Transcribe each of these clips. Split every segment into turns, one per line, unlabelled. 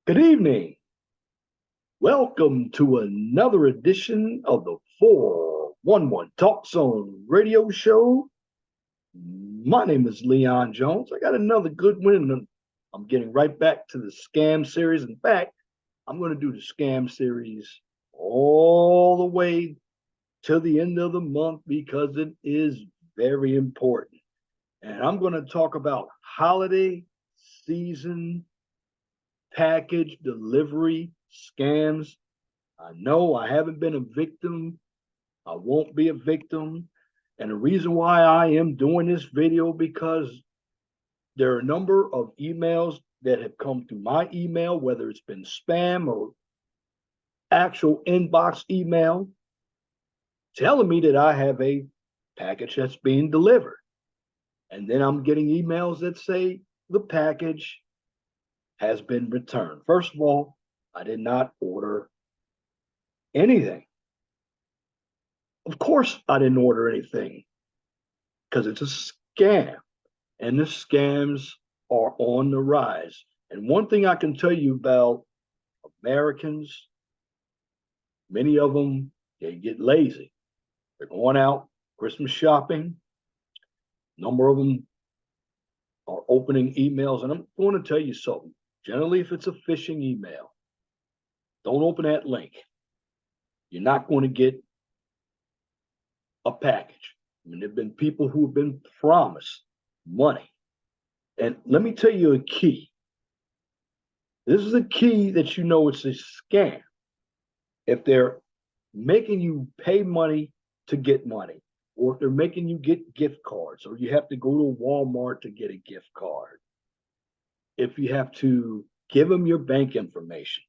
Good evening. Welcome to another edition of the 411 Talk Zone radio show. My name is Leon Jones. I got another good one, and I'm getting right back to the scam series. In fact, I'm going to do the scam series all the way till the end of the month because it is very important. And I'm going to talk about holiday season package delivery scams. I know I haven't been a victim. I won't be a victim. And the reason why I am doing this video because there are a number of emails that have come through my email, whether it's been spam or actual inbox email, telling me that I have a package that's being delivered. And then I'm getting emails that say the package has been returned. First of all, I did not order anything. Of course, I didn't order anything because it's a scam, and the scams are on the rise. And one thing I can tell you about Americans, many of them, they get lazy. They're going out Christmas shopping. A number of them are opening emails. And I'm going to tell you something. Generally, if it's a phishing email, don't open that link. You're not going to get a package. I mean, there have been people who have been promised money. And let me tell you a key. This is a key that you know it's a scam. If they're making you pay money to get money, or if they're making you get gift cards, or you have to go to Walmart to get a gift card, if you have to give them your bank information,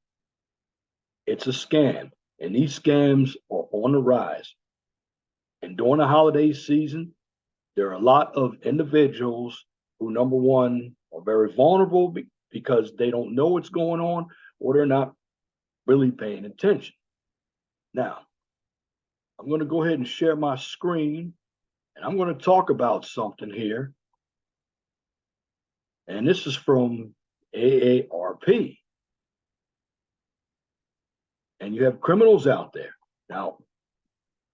it's a scam. And these scams are on the rise. And during the holiday season, there are a lot of individuals who, number one, are very vulnerable because they don't know what's going on or they're not really paying attention. Now, I'm going to go ahead and share my screen and I'm going to talk about something here. And this is from AARP. And you have criminals out there. Now,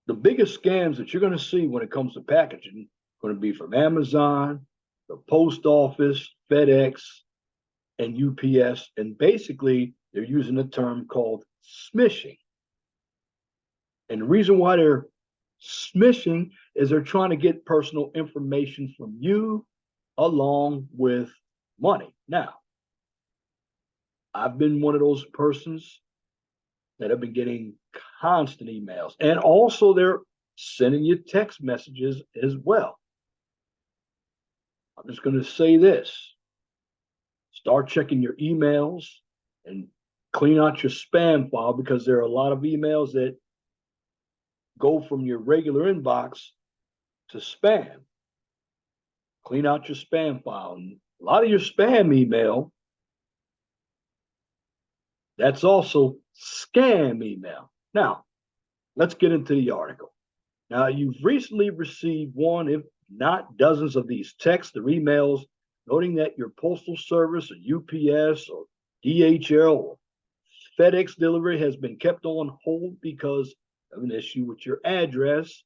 the biggest scams that you're going to see when it comes to packaging are going to be from Amazon, the post office, FedEx, and UPS. And basically, they're using a term called smishing. And the reason why they're smishing is they're trying to get personal information from you along with money. Now, I've been one of those persons that have been getting constant emails, and also they're sending you text messages as well. I'm just going to say this. Start checking your emails and clean out your spam file because there are a lot of emails that go from your regular inbox to spam. Clean out your spam file. And a lot of your spam email, that's also scam email. Now, let's get into the article. Now, you've recently received one, if not dozens of these texts or emails noting that your Postal Service or UPS or DHL or FedEx delivery has been kept on hold because of an issue with your address,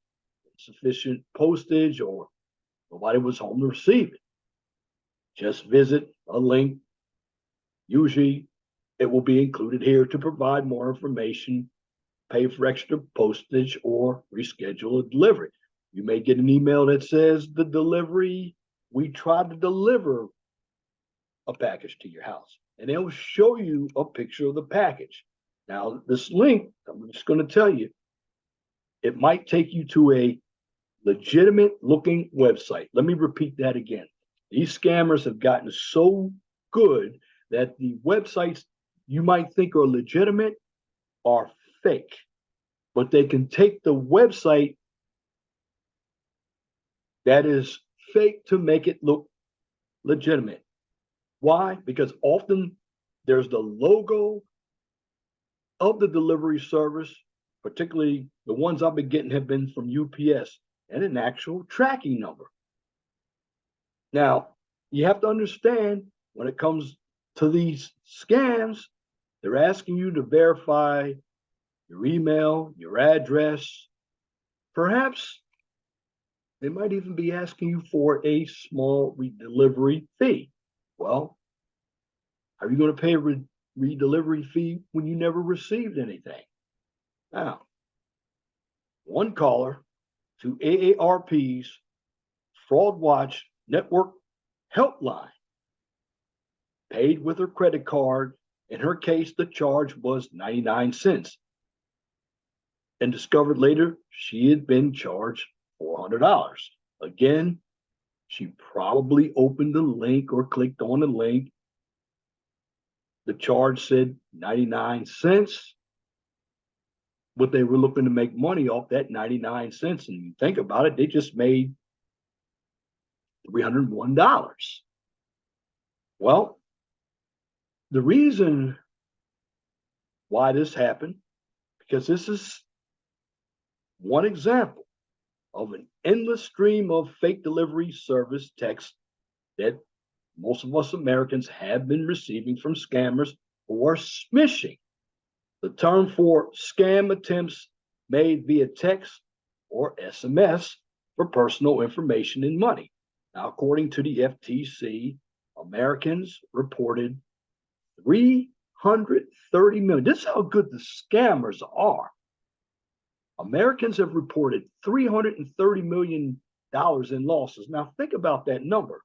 insufficient postage, or nobody was home to receive it. Just visit a link. Usually, it will be included here to provide more information, pay for extra postage, or reschedule a delivery. You may get an email that says the delivery, we tried to deliver a package to your house, and they'll show you a picture of the package. Now, this link, I'm just going to tell you, it might take you to a legitimate looking website. Let me repeat that again. These scammers have gotten so good that the websites you might think are legitimate are fake, but they can take the website that is fake to make it look legitimate. Why? Because often there's the logo of the delivery service, particularly the ones I've been getting have been from UPS, and an actual tracking number. Now, you have to understand when it comes to these scams, They're asking you to verify your email, your address. Perhaps they might even be asking you for a small redelivery fee. Well, how are you going to pay a redelivery fee when you never received anything? Now, one caller to AARP's Fraud Watch Network helpline paid with her credit card. In her case, the charge was 99 cents, and discovered later she had been charged $400. Again, she probably opened the link or clicked on the link. The charge said 99 cents, but they were looking to make money off that 99 cents. And you think about it, they just made $301. Well, the reason why this happened, because this is one example of an endless stream of fake delivery service texts that most of us Americans have been receiving from scammers or smishing. The term for scam attempts made via text or SMS for personal information and money. Now, according to the FTC, Americans reported 330 million. This is how good the scammers are. Americans have reported $330 million in losses. Now, think about that number.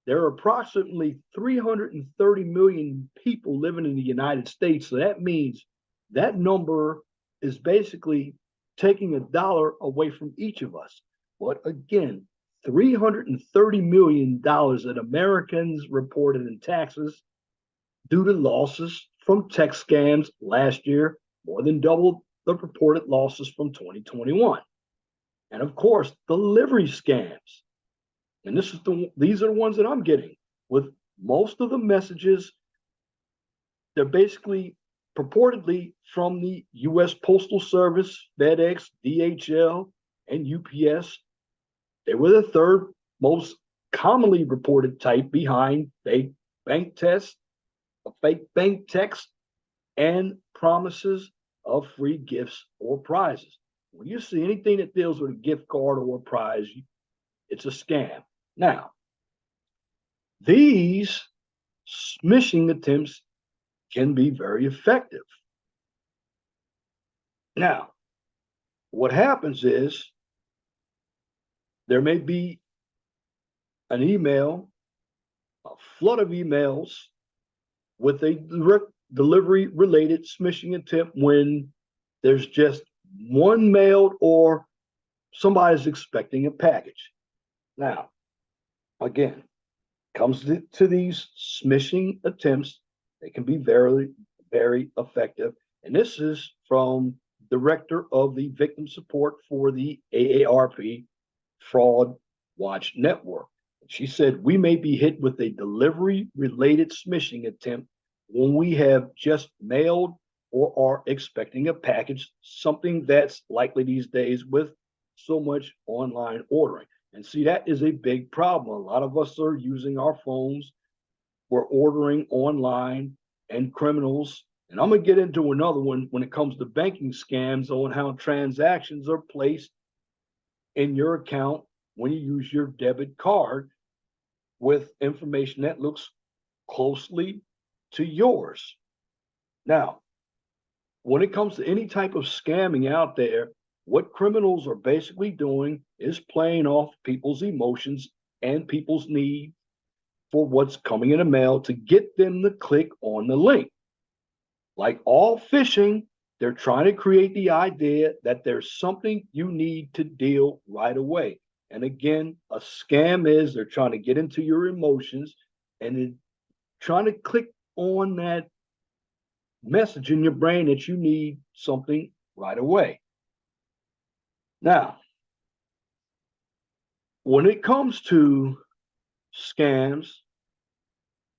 There are approximately 330 million people living in the United States. So that means that number is basically taking $1 away from each of us. But again, $330 million that Americans reported in taxes due to losses from text scams last year, more than doubled the reported losses from 2021. And of course, delivery scams. And these are the ones that I'm getting. With most of the messages, they're basically purportedly from the US Postal Service, FedEx, DHL, and UPS. They were the third most commonly reported type behind fake bank tests, fake bank text, and promises of free gifts or prizes. When you see anything that deals with a gift card or a prize, it's a scam. Now, these smishing attempts can be very effective. Now, what happens is there may be an email, a flood of emails with a direct delivery related smishing attempt when there's just one mailed or somebody's expecting a package. Now, again, comes to these smishing attempts, they can be very, very effective. And this is from director of the victim support for the AARP Fraud Watch Network. She said, we may be hit with a delivery related smishing attempt when we have just mailed or are expecting a package, something that's likely these days with so much online ordering. And see, that is a big problem. A lot of us are using our phones. We're ordering online, and criminals. And I'm going to get into another one when it comes to banking scams on how transactions are placed in your account when you use your debit card with information that looks closely to yours. Now, when it comes to any type of scamming out there, what criminals are basically doing is playing off people's emotions and people's need for what's coming in the mail to get them to click on the link. Like all phishing, they're trying to create the idea that there's something you need to deal right away. And again, a scam is they're trying to get into your emotions and trying to click on that message in your brain that you need something right away. Now, when it comes to scams,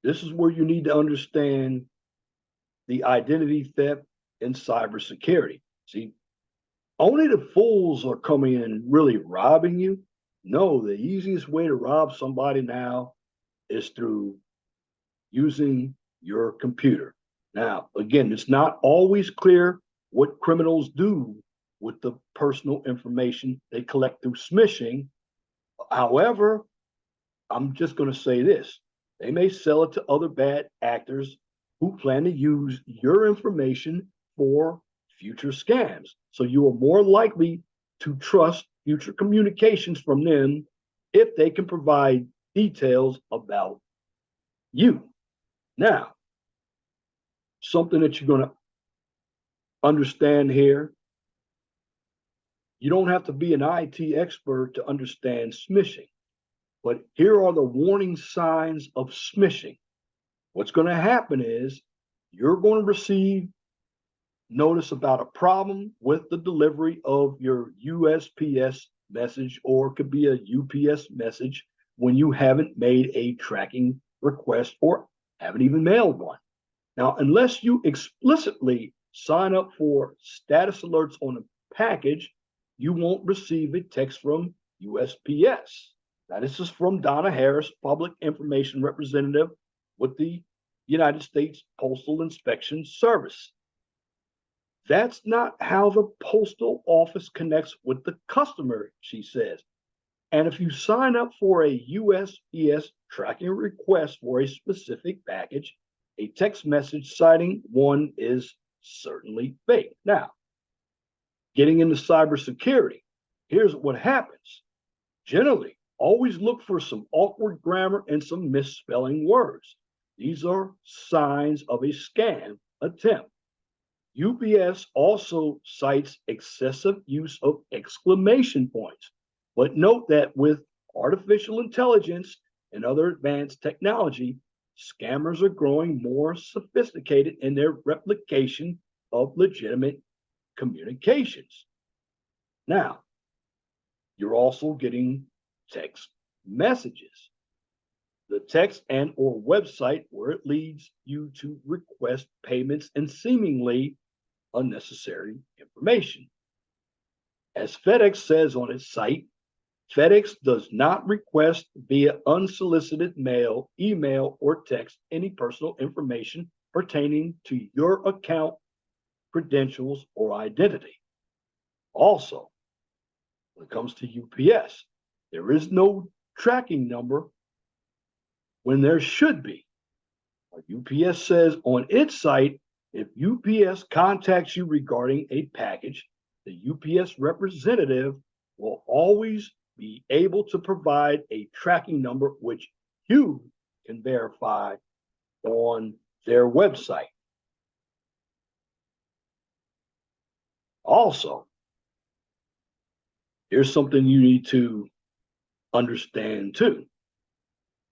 this is where you need to understand the identity theft and cybersecurity. See, only the fools are coming in and really robbing you. No, the easiest way to rob somebody now is through using your computer. Now, again, it's not always clear what criminals do with the personal information they collect through smishing. However, I'm just going to say this: they may sell it to other bad actors who plan to use your information for future scams. So you are more likely to trust future communications from them if they can provide details about you. Now, something that you're going to understand here: you don't have to be an IT expert to understand smishing, but here are the warning signs of smishing. What's going to happen is you're going to receive notice about a problem with the delivery of your USPS message, or it could be a UPS message when you haven't made a tracking request or haven't even mailed one. Now, unless you explicitly sign up for status alerts on a package, you won't receive a text from USPS. Now, this is from Donna Harris, Public Information Representative with the United States Postal Inspection Service. That's not how the postal office connects with the customer, she says. And if you sign up for a USPS tracking request for a specific package, a text message citing one is certainly fake. Now, getting into cybersecurity, here's what happens. Generally, always look for some awkward grammar and some misspelling words. These are signs of a scam attempt. UPS also cites excessive use of exclamation points, but note that with artificial intelligence and other advanced technology, scammers are growing more sophisticated in their replication of legitimate communications. Now, you're also getting text messages. The text and or website where it leads you to request payments and seemingly unnecessary information. As FedEx says on its site, FedEx does not request via unsolicited mail, email, or text any personal information pertaining to your account, credentials, or identity. Also, when it comes to UPS, there is no tracking number when there should be. UPS says on its site, if UPS contacts you regarding a package, the UPS representative will always be able to provide a tracking number which you can verify on their website. Also, here's something you need to understand too.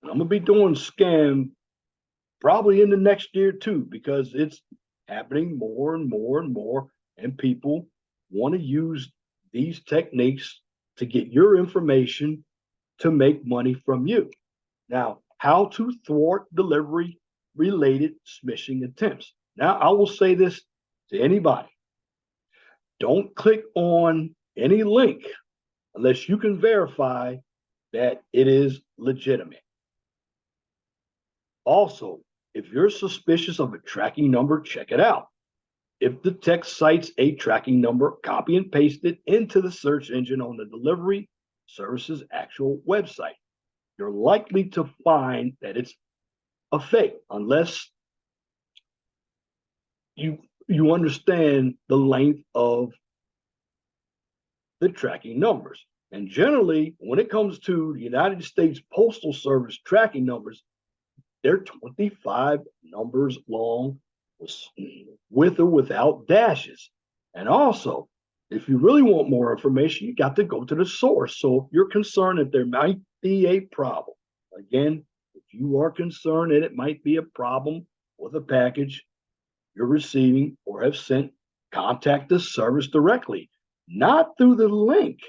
And I'm going to be doing scam probably in the next year too, because it's happening more and more and more, and people want to use these techniques to get your information to make money from you. Now, how to thwart delivery related smishing attempts. Now, I will say this to anybody: don't click on any link unless you can verify that it is legitimate. Also, if you're suspicious of a tracking number, check it out. If the text cites a tracking number, copy and paste it into the search engine on the delivery service's actual website. You're likely to find that it's a fake unless you understand the length of the tracking numbers. And generally, when it comes to the United States Postal Service tracking numbers, they're 25 numbers long with or without dashes. And also, if you really want more information, you got to go to the source. So if you're concerned that there might be a problem, again, if you are concerned that it might be a problem with a package you're receiving or have sent, contact the service directly, not through the link.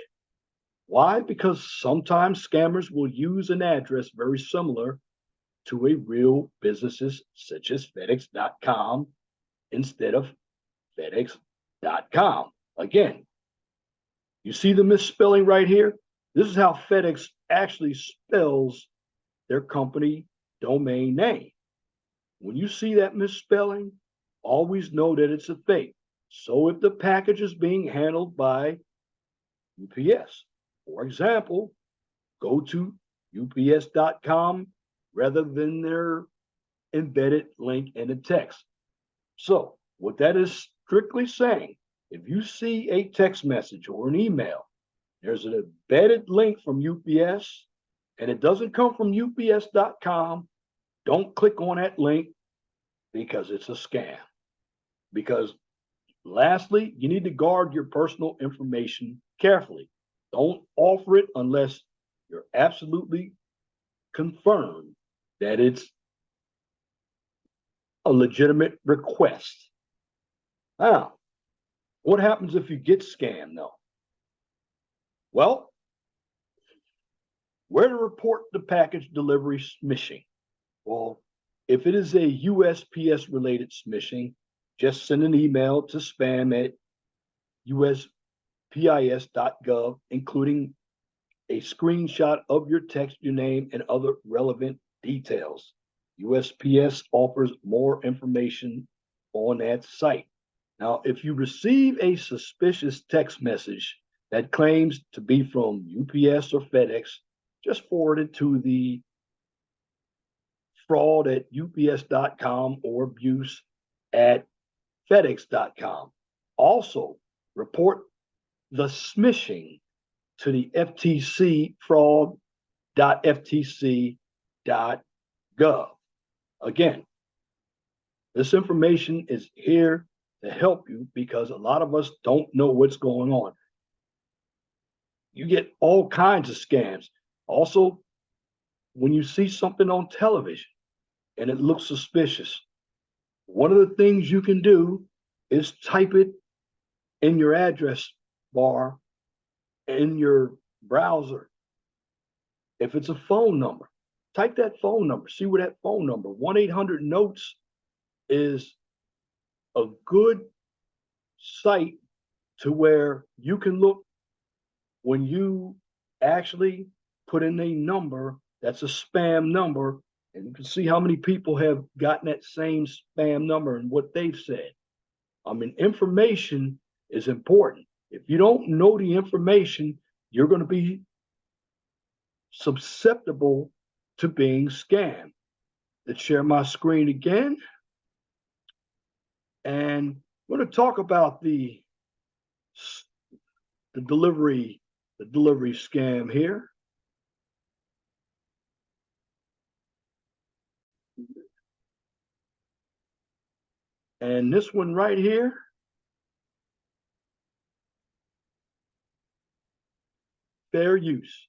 Why? Because sometimes scammers will use an address very similar to a real businesses such as FedEx.com instead of FedEx.com. Again, you see the misspelling right here? This is how FedEx actually spells their company domain name. When you see that misspelling, always know that it's a fake. So if the package is being handled by UPS, for example, go to ups.com rather than their embedded link in the text. So what that is strictly saying, if you see a text message or an email, there's an embedded link from UPS and it doesn't come from ups.com, don't click on that link because it's a scam. Because lastly, you need to guard your personal information carefully. Don't offer it unless you're absolutely confirmed that it's a legitimate request. Now, what happens if you get scammed though? Well, where to report the package delivery smishing? Well, if it is a USPS related smishing, just send an email to spam@uspis.gov, including a screenshot of your text, your name, and other relevant details. USPS offers more information on that site. Now, if you receive a suspicious text message that claims to be from UPS or FedEx, just forward it to the fraud@ups.com or abuse@fedex.com. Also, report the smishing to the FTC fraud.ftc.gov. Again, this information is here to help you because a lot of us don't know what's going on. You get all kinds of scams. Also, when you see something on television and it looks suspicious, one of the things you can do is type it in your address bar in your browser. If it's a phone number, type that phone number, see where that phone number, 1-800-NOTES is a good site to where you can look when you actually put in a number that's a spam number, and you can see how many people have gotten that same spam number and what they've said. I mean, information is important. If you don't know the information, you're going to be susceptible to being scammed. Let's share my screen again. And we're going to talk about the delivery scam here. And this one right here, fair use.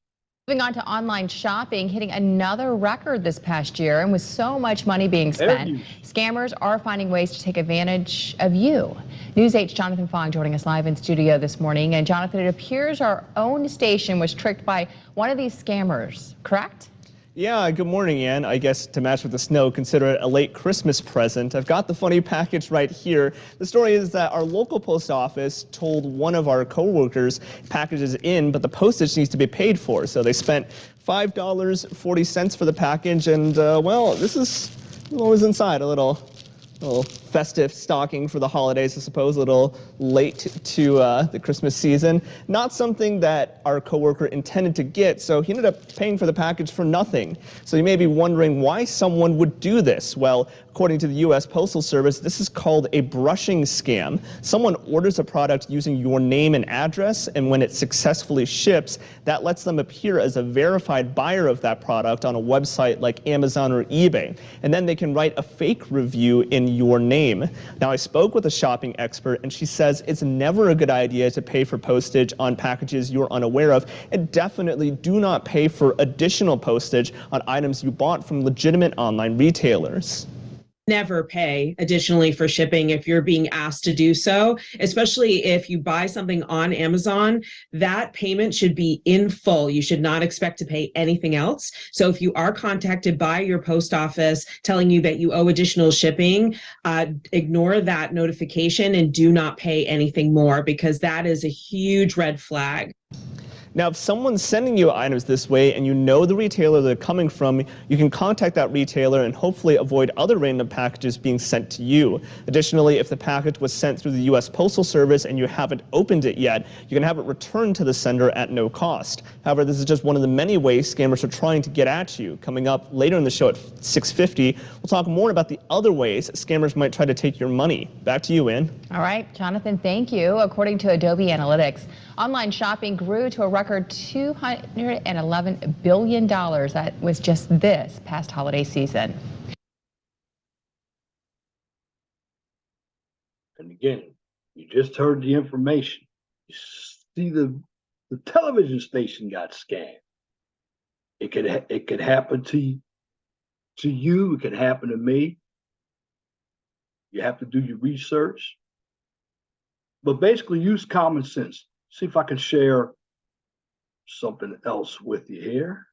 Moving on to online shopping, hitting another record this past year, and with so much money being spent, scammers are finding ways to take advantage of you. News 8's Jonathan Fong joining us live in studio this morning. And Jonathan, it appears our own station was tricked by one of these scammers, correct?
Yeah, good morning, Ann. I guess to match with the snow, consider it a late Christmas present. I've got the funny package right here. The story is that our local post office told one of our co-workers package is in, but the postage needs to be paid for. So they spent $5.40 for the package, and well, this is what was inside. A little festive stocking for the holidays, I suppose, a little late to the Christmas season. Not something that our coworker intended to get, so he ended up paying for the package for nothing. So you may be wondering why someone would do this. Well, according to the U.S. Postal Service, this is called a brushing scam. Someone orders a product using your name and address, and when it successfully ships, that lets them appear as a verified buyer of that product on a website like Amazon or eBay. And then they can write a fake review in your name. Now, I spoke with a shopping expert, and she says it's never a good idea to pay for postage on packages you're unaware of, and definitely do not pay for additional postage on items you bought from legitimate online retailers.
Never pay additionally for shipping if you're being asked to do so, especially if you buy something on Amazon. That payment should be in full. You should not expect to pay anything else. So if you are contacted by your post office telling you that you owe additional shipping, ignore that notification and do not pay anything more, because that is a huge red flag.
Now, if someone's sending you items this way and you know the retailer they're coming from, you can contact that retailer and hopefully avoid other random packages being sent to you. Additionally, if the package was sent through the U.S. Postal Service and you haven't opened it yet, you can have it returned to the sender at no cost. However, this is just one of the many ways scammers are trying to get at you. Coming up later in the show at 6:50, we'll talk more about the other ways scammers might try to take your money. Back to you, Ann.
All right, Jonathan, thank you. According to Adobe Analytics, online shopping grew to a record $211 billion. That was just this past holiday season.
And again, you just heard the information. You see the television station got scammed. It could happen to you. It could happen to me. You have to do your research. But basically use common sense. See if I can share something else with you here.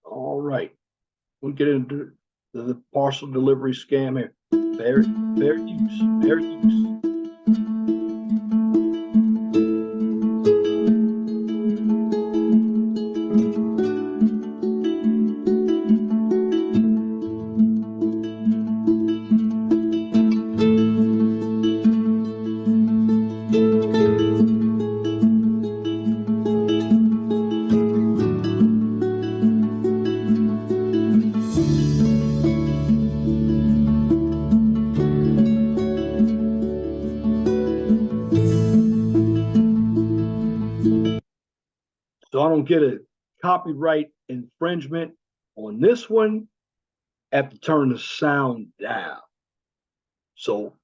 All right. We'll get into the parcel delivery scam here. Fair use. So I don't get a copyright infringement on this one. I have to turn the sound down. So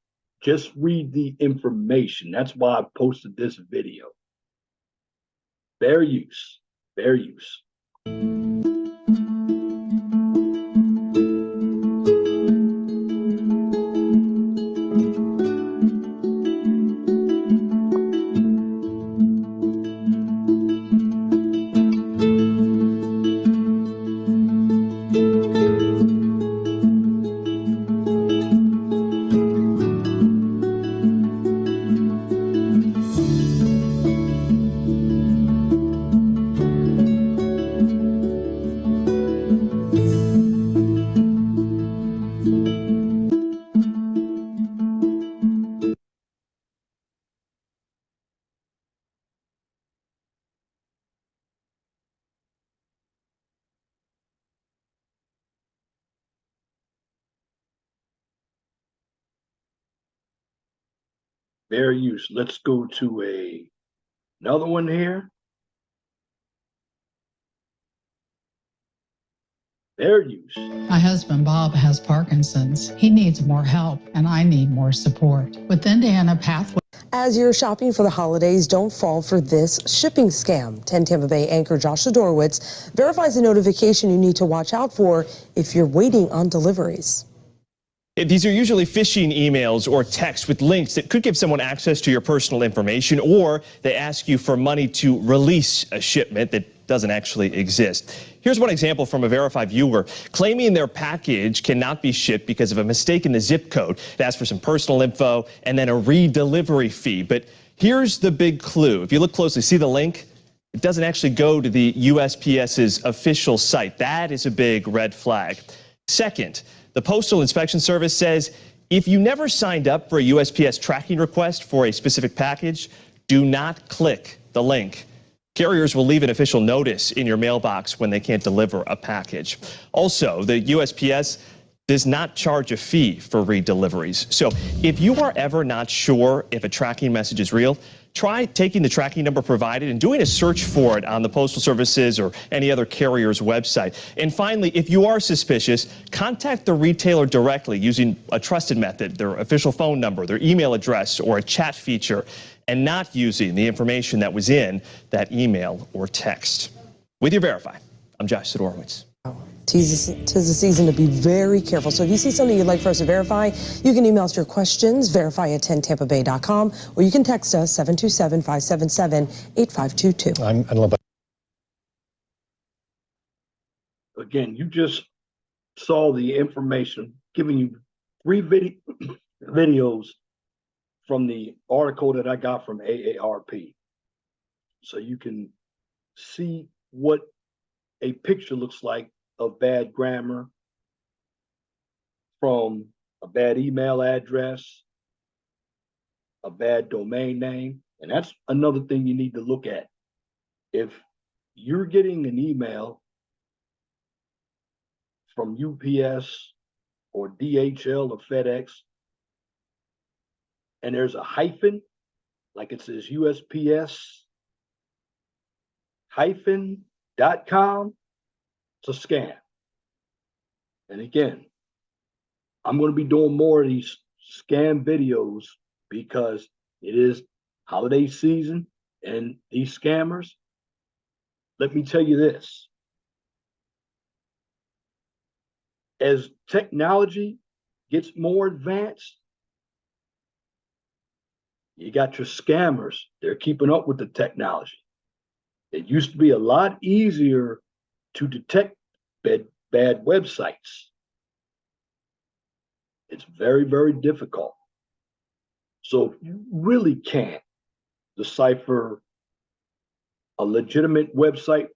just read the information. That's why I posted this video. Fair use. Fair use. Fair use. Let's go to another one here. Fair use.
My husband, Bob, has Parkinson's. He needs more help, and I need more support. With Indiana Pathway.
As you're shopping for the holidays, don't fall for this shipping scam. 10 Tampa Bay anchor Josh Zadorowicz verifies the notification you need to watch out for if you're waiting on deliveries.
These are usually phishing emails or texts with links that could give someone access to your personal information, or they ask you for money to release a shipment that doesn't actually exist. Here's one example from a verified viewer claiming their package cannot be shipped because of a mistake in the zip code. It asks for some personal info and then a redelivery fee. But here's the big clue. If you look closely, see the link? It doesn't actually go to the USPS's official site. That is a big red flag. Second, the Postal Inspection Service says if you never signed up for a USPS tracking request for a specific package, do not click the link. Carriers will leave an official notice in your mailbox when they can't deliver a package. Also, the USPS does not charge a fee for redeliveries. So if you are ever not sure if a tracking message is real, try taking the tracking number provided and doing a search for it on the Postal Service's or any other carrier's website. And finally, if you are suspicious, contact the retailer directly using a trusted method, their official phone number, their email address, or a chat feature, and not using the information that was in that email or text. With your Verify, I'm Josh Zadorowicz.
Tis the season to be very careful. So if you see something you'd like for us to verify, you can email us your questions, verify@10tampabay.com, or you can text us 727-577-8522.
Again, you just saw the information, giving you 3 videos from the article that I got from AARP. So you can see what a picture looks like of bad grammar, from a bad email address, a bad domain name. And that's another thing you need to look at. If you're getting an email from UPS or DHL or FedEx, and there's a hyphen, like it says USPS -.com, it's a scam. And again, I'm going to be doing more of these scam videos because it is holiday season, and these scammers, let me tell you this. As technology gets more advanced, you got your scammers. They're keeping up with the technology. It used to be a lot easier to detect bad websites. It's very, very difficult. So if you really can't decipher a legitimate website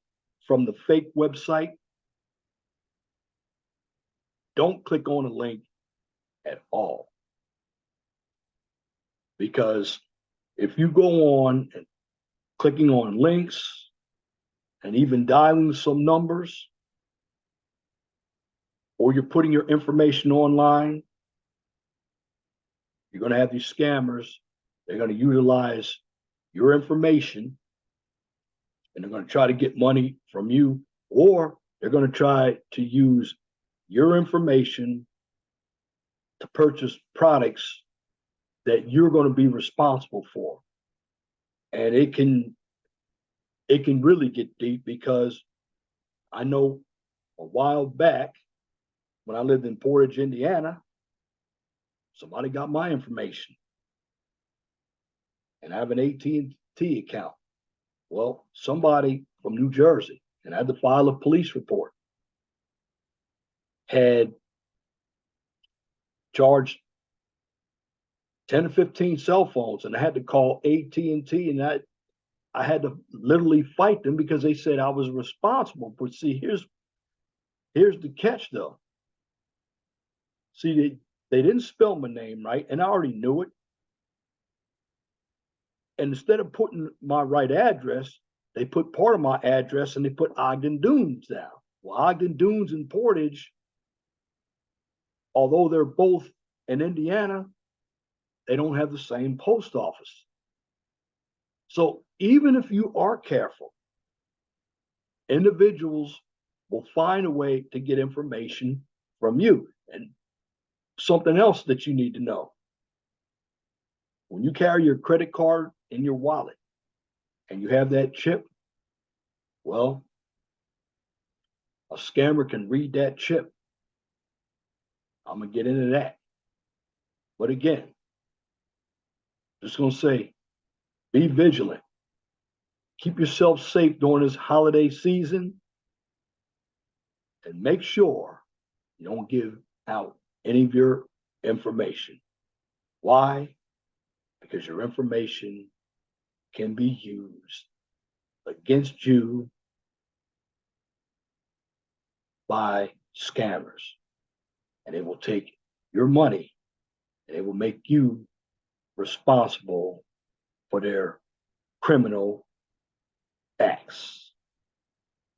from the fake website, don't click on a link at all. Because if you go on and clicking on links and even dialing some numbers, or you're putting your information online, you're going to have these scammers. They're going to utilize your information, and they're going to try to get money from you, or they're going to try to use your information to purchase products that you're going to be responsible for. And it can really get deep, because I know a while back when I lived in Portage, Indiana, somebody got my information, and I have an AT&T account. Well, somebody from New Jersey, and I had to file a police report, had charged 10 to 15 cell phones, and I had to call AT&T, and I had to literally fight them because they said I was responsible. But see, here's the catch, though. See, they didn't spell my name right, and I already knew it. And instead of putting my right address, they put part of my address, and they put Ogden Dunes down. Well, Ogden Dunes and Portage, although they're both in Indiana, they don't have the same post office. So even if you are careful, individuals will find a way to get information from you. And something else that you need to know: when you carry your credit card in your wallet and you have that chip, well, a scammer can read that chip. I'm going to get into that. But again, just going to say, be vigilant. Keep yourself safe during this holiday season, and make sure you don't give out any of your information. Why? Because your information can be used against you by scammers, and they will take your money, and they will make you responsible for their criminal acts.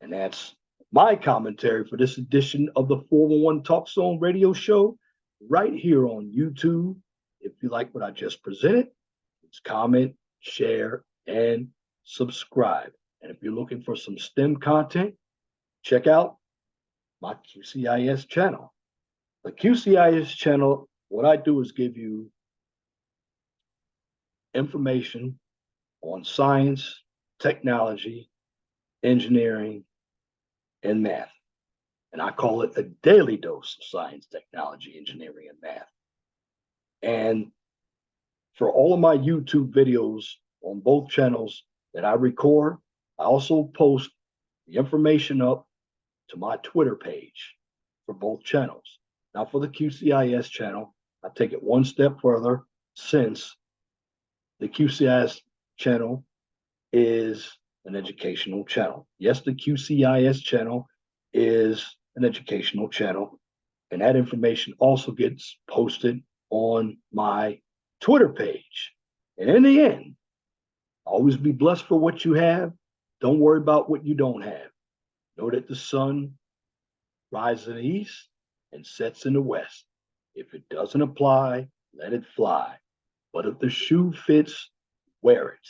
And that's my commentary for this edition of the 411 Talk Zone radio show, right here on YouTube. If you like what I just presented, please comment, share, and subscribe. And if you're looking for some STEM content, check out my QCIS channel. The QCIS channel, what I do is give you information on science, technology, engineering, and math. And I call it a daily dose of science, technology, engineering, and math. And for all of my YouTube videos on both channels that I record, I also post the information up to my Twitter page for both channels. Now for the QCIS channel, I take it one step further, since the QCIS channel is an educational channel. Yes, the QCIS channel is an educational channel, and that information also gets posted on my Twitter page. And in the end, always be blessed for what you have. Don't worry about what you don't have. Know that the sun rises in the east and sets in the west. If it doesn't apply, let it fly. But if the shoe fits, wear it.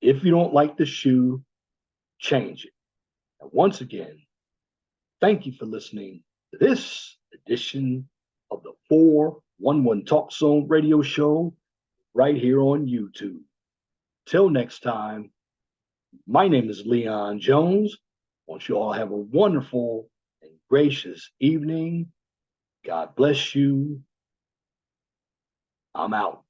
If you don't like the shoe, change it. And once again, thank you for listening to this edition of the 411 Talk Zone radio show right here on YouTube. Till next time, my name is Leon Jones. I want you all to have a wonderful and gracious evening. God bless you. I'm out.